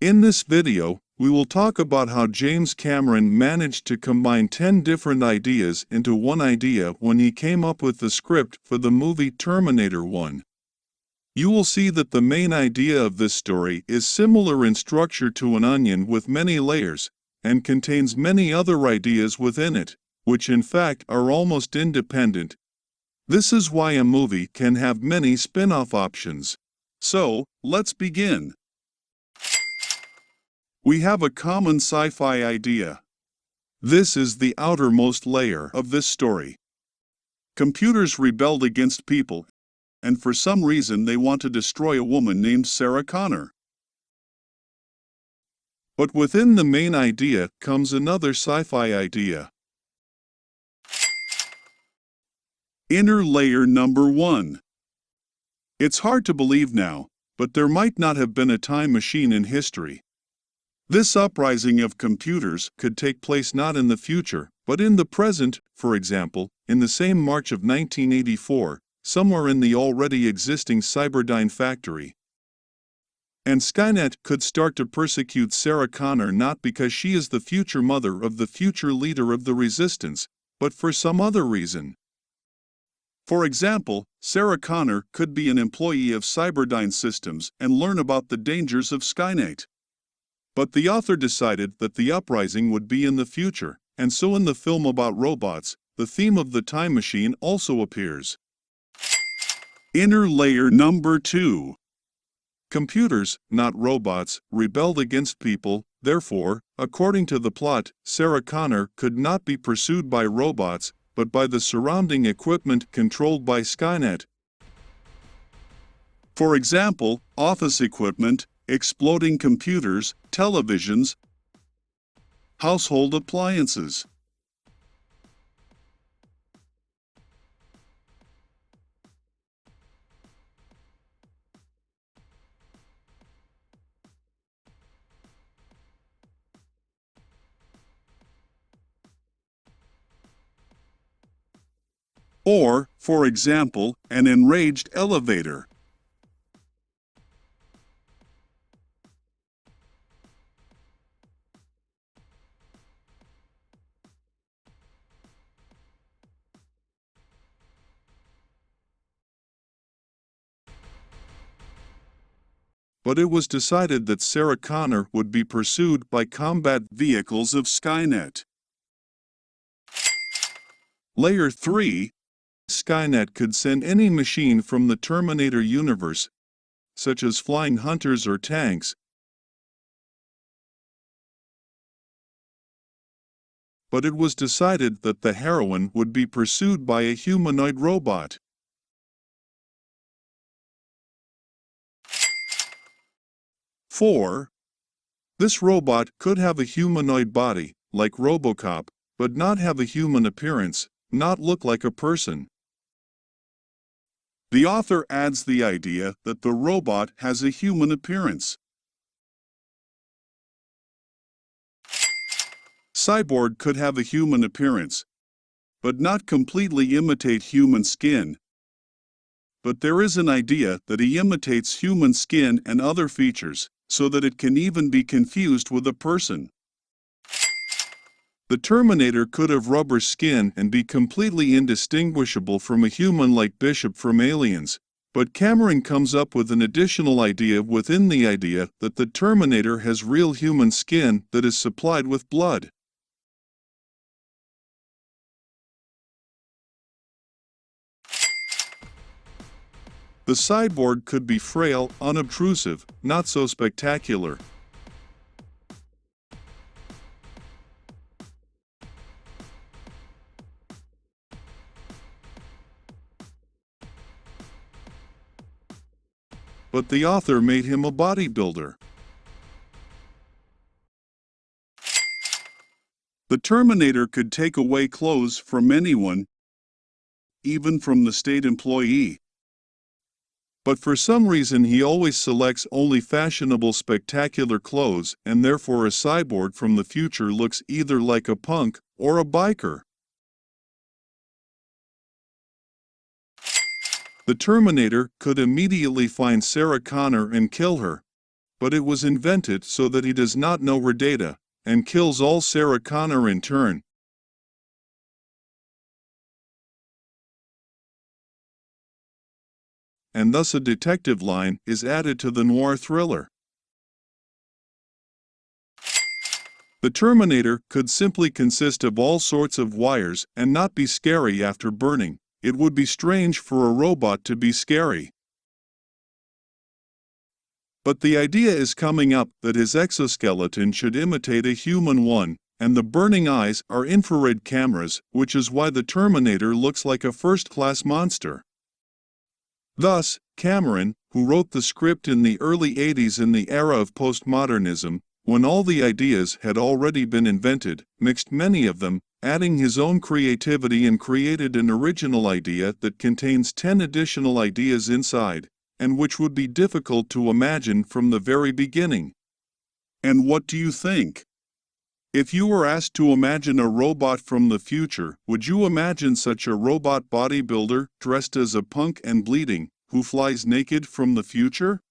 In this video, we will talk about how James Cameron managed to combine 10 different ideas into one idea when he came up with the script for the movie Terminator 1. You will see that the main idea of this story is similar in structure to an onion with many layers, and contains many other ideas within it, which in fact are almost independent. This is why a movie can have many spin-off options. So, let's begin. We have a common sci-fi idea. This is the outermost layer of this story. Computers rebelled against people, and for some reason they want to destroy a woman named Sarah Connor. But within the main idea comes another sci-fi idea. Inner layer number 1. It's hard to believe now, but there might not have been a time machine in history. This uprising of computers could take place not in the future, but in the present, for example, in the same March of 1984, somewhere in the already existing Cyberdyne factory. And Skynet could start to persecute Sarah Connor not because she is the future mother of the future leader of the resistance, but for some other reason. For example, Sarah Connor could be an employee of Cyberdyne Systems and learn about the dangers of Skynet. But the author decided that the uprising would be in the future, and so in the film about robots, the theme of the time machine also appears. Inner layer number 2. Computers, not robots, rebelled against people, therefore, according to the plot, Sarah Connor could not be pursued by robots, but by the surrounding equipment controlled by Skynet. For example, office equipment, exploding computers, televisions, household appliances. Or, for example, an enraged elevator. But it was decided that Sarah Connor would be pursued by combat vehicles of Skynet. Layer 3. Skynet could send any machine from the Terminator universe, such as flying hunters or tanks, but it was decided that the heroine would be pursued by a humanoid robot. Four. This robot could have a humanoid body, like RoboCop, but not have a human appearance, not look like a person. The author adds the idea that the robot has a human appearance. Cyborg could have a human appearance, but not completely imitate human skin. But there is an idea that he imitates human skin and other features, so that it can even be confused with a person. The Terminator could have rubber skin and be completely indistinguishable from a human like Bishop from Aliens, but Cameron comes up with an additional idea within the idea that the Terminator has real human skin that is supplied with blood. The cyborg could be frail, unobtrusive, not so spectacular. But the author made him a bodybuilder. The Terminator could take away clothes from anyone, even from the state employee. But for some reason he always selects only fashionable spectacular clothes, and therefore a cyborg from the future looks either like a punk or a biker. The Terminator could immediately find Sarah Connor and kill her, but it was invented so that he does not know her data, and kills all Sarah Connor in turn. And thus a detective line is added to the noir thriller. The Terminator could simply consist of all sorts of wires and not be scary after burning. It would be strange for a robot to be scary. But the idea is coming up that his exoskeleton should imitate a human one, and the burning eyes are infrared cameras, which is why the Terminator looks like a first-class monster. Thus, Cameron, who wrote the script in the early 80s in the era of postmodernism, when all the ideas had already been invented, mixed many of them, adding his own creativity, and created an original idea that contains 10 additional ideas inside, and which would be difficult to imagine from the very beginning. And what do you think? If you were asked to imagine a robot from the future, would you imagine such a robot bodybuilder dressed as a punk and bleeding, who flies naked from the future?